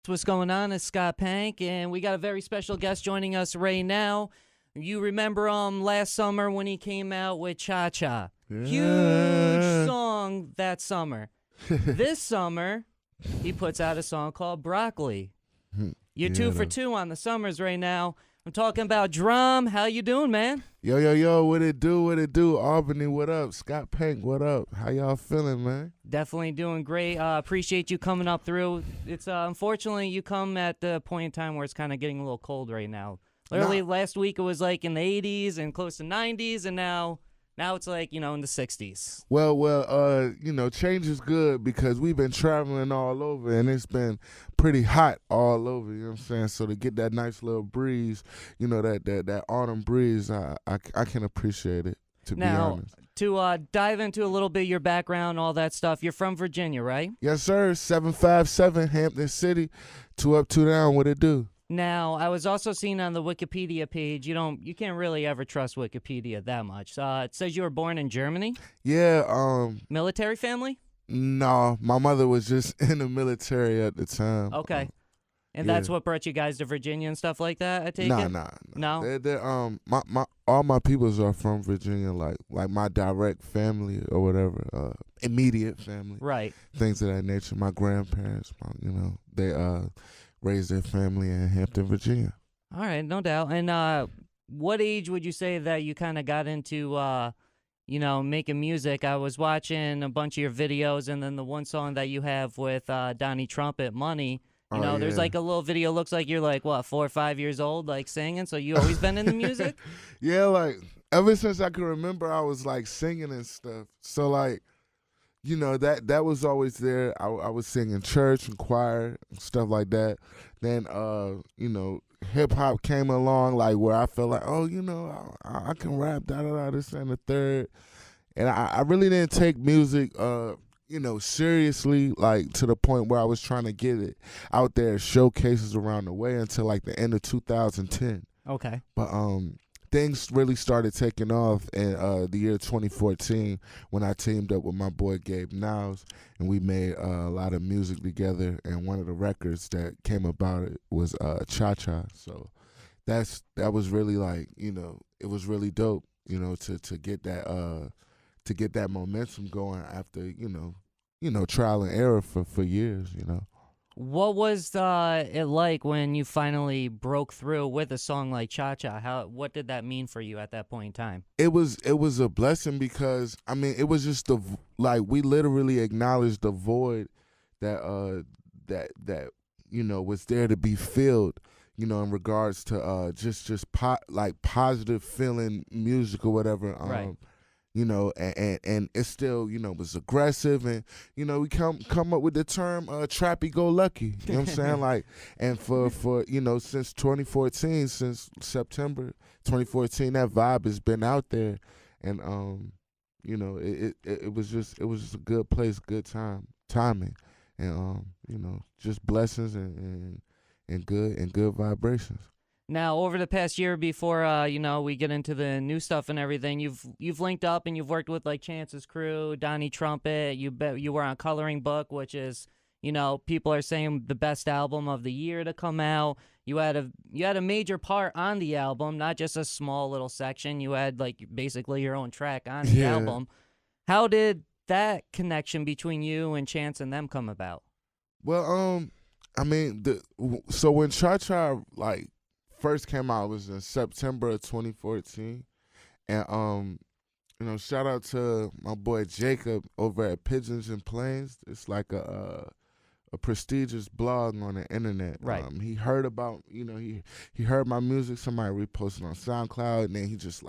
What's going on? It's Scott Pank, and we got a very special guest joining us right now. You remember last summer when he came out with Cha Cha? Yeah. Huge song that summer. This summer, he puts out a song called Broccoli. You're Yeah, 2 for 2 on the summers right now. I'm talking about DRAM. How you doing, man? Yo, what it do, Albany, what up? Scott Pank, what up? How y'all feeling, man? Definitely doing great. Appreciate you coming up through. It's unfortunately you come at the point in time where it's kind of getting a little cold right now. Literally last week it was like in the 80s and close to 90s, and now it's like, in the 60s. Well, change is good because we've been traveling all over and it's been pretty hot all over, you know what I'm saying? So to get that nice little breeze, that autumn breeze, I can appreciate it, to be honest. To dive into a little bit your background, all that stuff, you're from Virginia, right? Yes, sir. 757 Hampton City, 2 up, 2 down, what it do? Now, I was also seeing on the Wikipedia page, you can't really ever trust Wikipedia that much. It says you were born in Germany? Yeah. Military family? No, my mother was just in the military at the time. Okay. And that's what brought you guys to Virginia and stuff like that, I take it? Nah. No? They're all my peoples are from Virginia, like my direct family or whatever, immediate family. Right. Things of that nature. My grandparents, they raised their family in Hampton, Virginia. All right, no doubt. And what age would you say that you kind of got into, making music? I was watching a bunch of your videos, and then the one song that you have with Donnie Trumpet, Money. There's like a little video. Looks like you're like, 4 or 5 years old, like singing. So you always been in the music? Yeah, like ever since I can remember, I was like singing and stuff. So like, that was always there. I was singing church and choir and stuff like that. Then, hip hop came along, like where I felt like, I can rap, this and the third. And I really didn't take music, seriously, like to the point where I was trying to get it out there, showcases around the way until like the end of 2010. Okay. But things really started taking off in the year 2014 when I teamed up with my boy Gabe Niles, and we made a lot of music together. And one of the records that came about it was Cha Cha. So that was really like, it was really dope, to get that momentum going after trial and error for years. What was it like when you finally broke through with a song like Cha Cha? What did that mean for you at that point in time? It was a blessing because it was just we literally acknowledged the void that was there to be filled, in regards to just positive feeling music or whatever. Right. And it still, was aggressive, and, we come up with the term trappy go lucky. You know what I'm saying? Like, and for since 2014, since September 2014, that vibe has been out there, and it was just a good place, good timing, and just blessings and good vibrations. Now, over the past year before, we get into the new stuff and everything, you've linked up and you've worked with like Chance's Crew, Donnie Trumpet. You were on Coloring Book, which is, people are saying the best album of the year to come out. You had a major part on the album, not just a small little section. You had like basically your own track on the album. How did that connection between you and Chance and them come about? Well, so when Cha Cha first came out, it was in September of 2014, and shout out to my boy Jacob over at Pigeons and Planes. It's like a prestigious blog on the internet. Right. He heard about, he heard my music, somebody reposted on SoundCloud, and then he just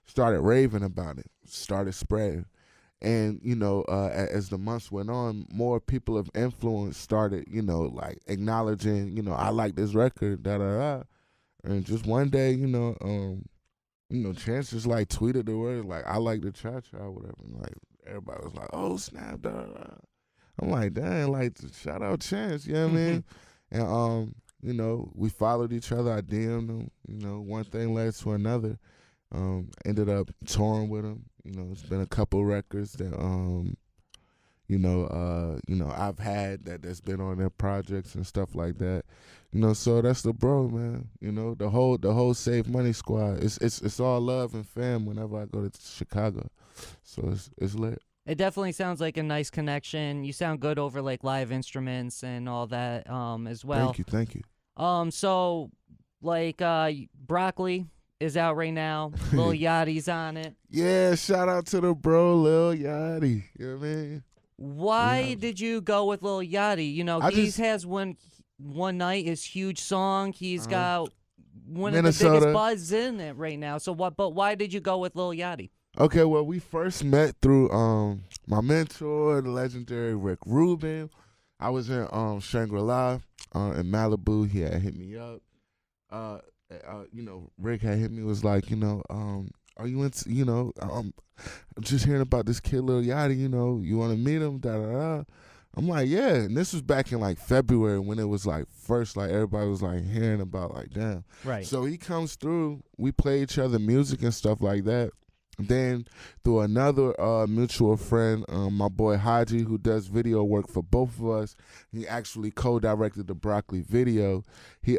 started raving about it, started spreading. And, as the months went on, more people of influence started, acknowledging, I like this record, da-da-da. And just one day, Chance just tweeted the word I like the Cha Cha or whatever. And, everybody was like, oh snap, da. I'm like, dang, shout out Chance, you know what I mean? And we followed each other. I DM'd him. One thing led to another. Ended up touring with him. It's been a couple records that I've had that's been on their projects and stuff like that. So that's the bro, man. The whole Save Money squad. It's all love and fam whenever I go to Chicago. So it's lit. It definitely sounds like a nice connection. You sound good over like live instruments and all that as well. Thank you. So like Broccoli is out right now. Lil Yachty's on it. Yeah, shout out to the bro Lil Yachty. You know what I mean? Why did you go with Lil Yachty? He has one night his huge song. He's got one Minnesota. of the biggest buzz in it right now. So what? But why did you go with Lil Yachty? Okay, well, we first met through my mentor, the legendary Rick Rubin. I was in Shangri-La in Malibu. He had hit me up. Rick had hit me, was like, are you into, I'm just hearing about this kid Lil Yachty, you want to meet him, da-da-da. I'm like, yeah. And this was back in like February when it was like first, like everybody was like hearing about like, damn. Right. So he comes through, we play each other music and stuff like that. Then through another mutual friend, my boy Haji, who does video work for both of us, he actually co-directed the Broccoli video. He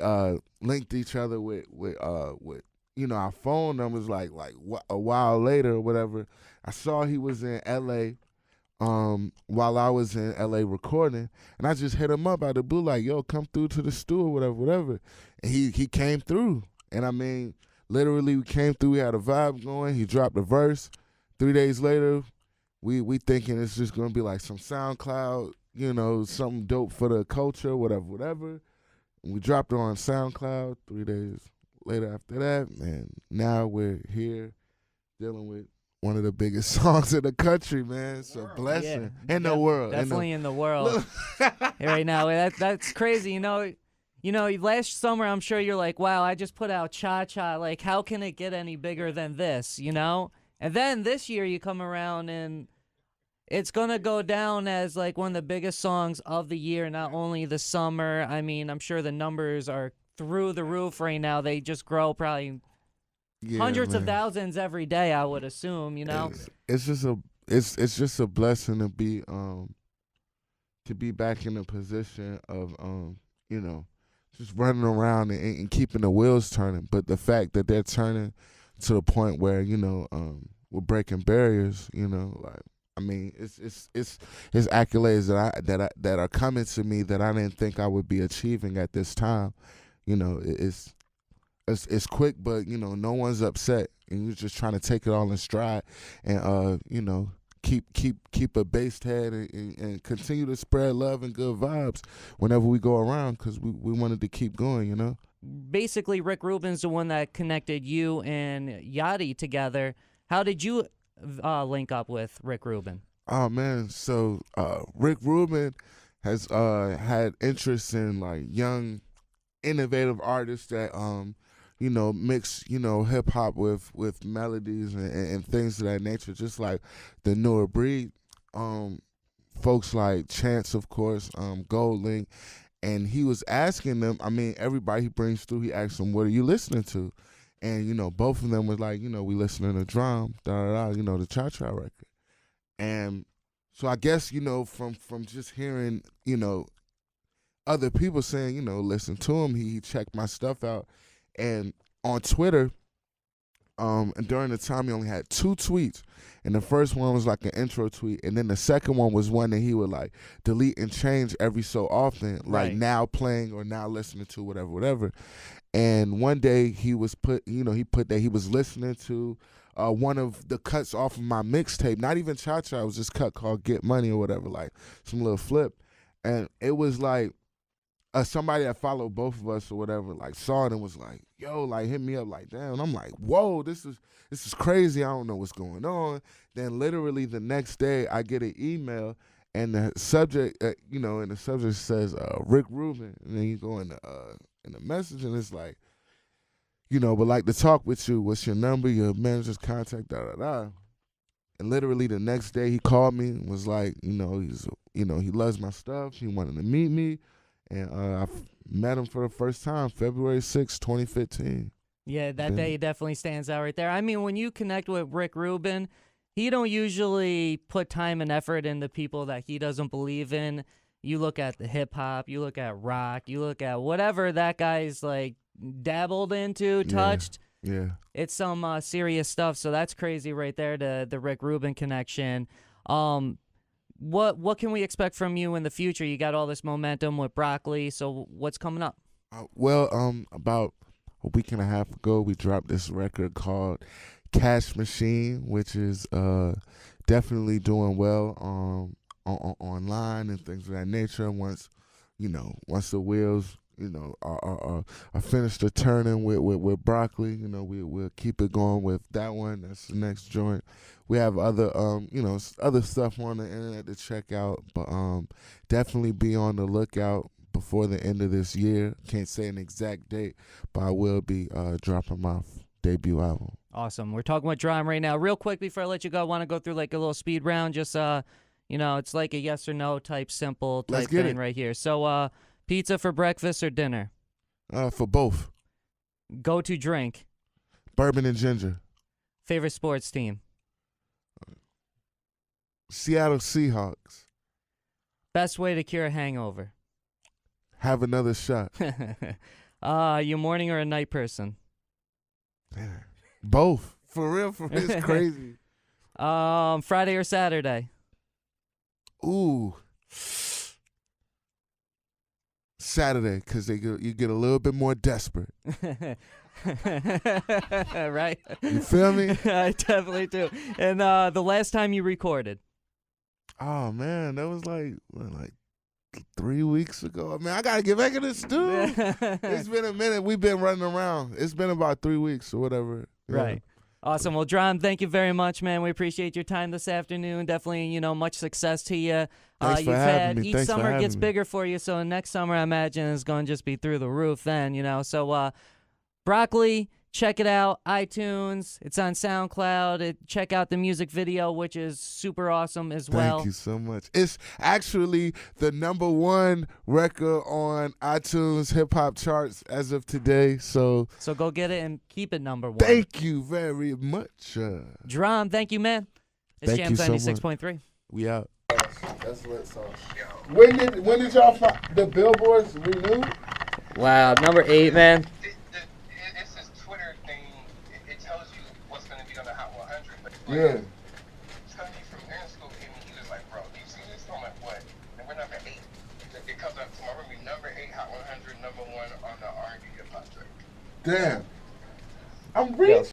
linked each other with our phone numbers. Like a while later or whatever, I saw he was in L.A. While I was in L.A. recording, and I just hit him up out of the blue, like, yo, come through to the studio, whatever. And he came through, and I mean, literally, we came through. We had a vibe going. He dropped a verse. 3 days later, we thinking it's just gonna be like some SoundCloud, something dope for the culture, whatever. And we dropped it on SoundCloud. 3 days later after that, man, now we're here dealing with one of the biggest songs in the country, man. It's a blessing in the world. Definitely in the world. Right now, that's crazy. Last summer, I'm sure you're like, wow, I just put out Cha Cha. Like, how can it get any bigger than this, And then this year you come around and it's going to go down as like one of the biggest songs of the year, not only the summer. I mean, I'm sure the numbers are through the roof right now. They just grow probably hundreds of thousands every day, I would assume, It's just a blessing to be back in a position of just running around and keeping the wheels turning. But the fact that they're turning to the point where we're breaking barriers, like, I mean, it's accolades that are coming to me that I didn't think I would be achieving at this time. It's quick, but no one's upset, and you're just trying to take it all in stride, and keep a based head and continue to spread love and good vibes whenever we go around, because we wanted to keep going, Basically, Rick Rubin's the one that connected you and Yachty together. How did you link up with Rick Rubin? Oh, man. So Rick Rubin has had interest in like young, innovative artists that mix, hip hop with melodies and things of that nature, just like the newer breed. Folks like Chance, of course, Goldlink, and he was asking them, I mean, everybody he brings through, he asks them, what are you listening to? And, both of them was like, we listening to DRAM, the Cha Cha record. And so I guess, from just hearing, other people saying, listen to him, he checked my stuff out. And on Twitter, and during the time he only had 2 tweets. And the first one was like an intro tweet. And then the second one was one that he would like delete and change every so often, like now playing or now listening to whatever. And one day he put that he was listening to one of the cuts off of my mixtape, not even Cha Cha, it was this cut called Get Money or whatever, like some little flip. And it was like, somebody that followed both of us or whatever, like saw it and was like, yo, like hit me up, like, damn. And I'm like, whoa, this is crazy. I don't know what's going on. Then literally the next day I get an email and the subject, and the subject says Rick Rubin. And then you go in the message and it's like, but like to talk with you, what's your number, your manager's contact, da-da-da. And literally the next day he called me and was like, he loves my stuff. He wanted to meet me. And I met him for the first time, February 6, 2015. Yeah, that day definitely stands out right there. I mean, when you connect with Rick Rubin, he don't usually put time and effort into people that he doesn't believe in. You look at the hip hop, you look at rock, you look at whatever that guy's like dabbled into, touched. Yeah. It's some serious stuff. So that's crazy right there, the Rick Rubin connection. What can we expect from you in the future? You got all this momentum with Broccoli. So what's coming up? About a week and a half ago, we dropped this record called Cash Machine, which is definitely doing well online and things of that nature. Once the wheels are finished to turning with Broccoli, we'll keep it going with that one. That's the next joint. We have other other stuff on the internet to check out, but definitely be on the lookout before the end of this year. Can't say an exact date, but I will be dropping my debut album. Awesome. We're talking with DRAM right now. Real quick before I let you go, I want to go through like a little speed round. Just it's like a yes or no type simple type thing right here. So pizza for breakfast or dinner? For both. Go to drink? Bourbon and ginger. Favorite sports team? Seattle Seahawks. Best way to cure a hangover? Have another shot. You morning or a night person? Both. For real, it's crazy. Friday or Saturday? Ooh. Saturday, because you get a little bit more desperate. Right? You feel me? I definitely do. And the last time you recorded? Oh, man, that was like 3 weeks ago. Man, I got to get back in the studio. It's been a minute. We've been running around. It's been about 3 weeks or whatever. Yeah. Right. Awesome. Well, DRAM, thank you very much, man. We appreciate your time this afternoon. Definitely, much success to you. Thanks for having me. Each summer gets bigger for you, so next summer, I imagine, is going to just be through the roof then, So, Broccoli, check it out. iTunes. It's on SoundCloud. Check out the music video, which is super awesome as well. Thank you so much. It's actually the #1 record on iTunes hip-hop charts as of today. So go get it and keep it #1. Thank you very much. DRAM, thank you, man. It's Thank Jam you so 96.3. We out. That's lit sauce. When did y'all find the billboards renew? Wow, #8, man. It's this Twitter thing. It tells you what's going to be on the Hot 100. But Yeah. Somebody from Aaron School came in. He was like, "Bro, do you see this?" I'm like, "What?" And we're #8. It comes up tomorrow. We're #8 Hot 100, #1 on the R&B hip hop track. Damn. I'm reading.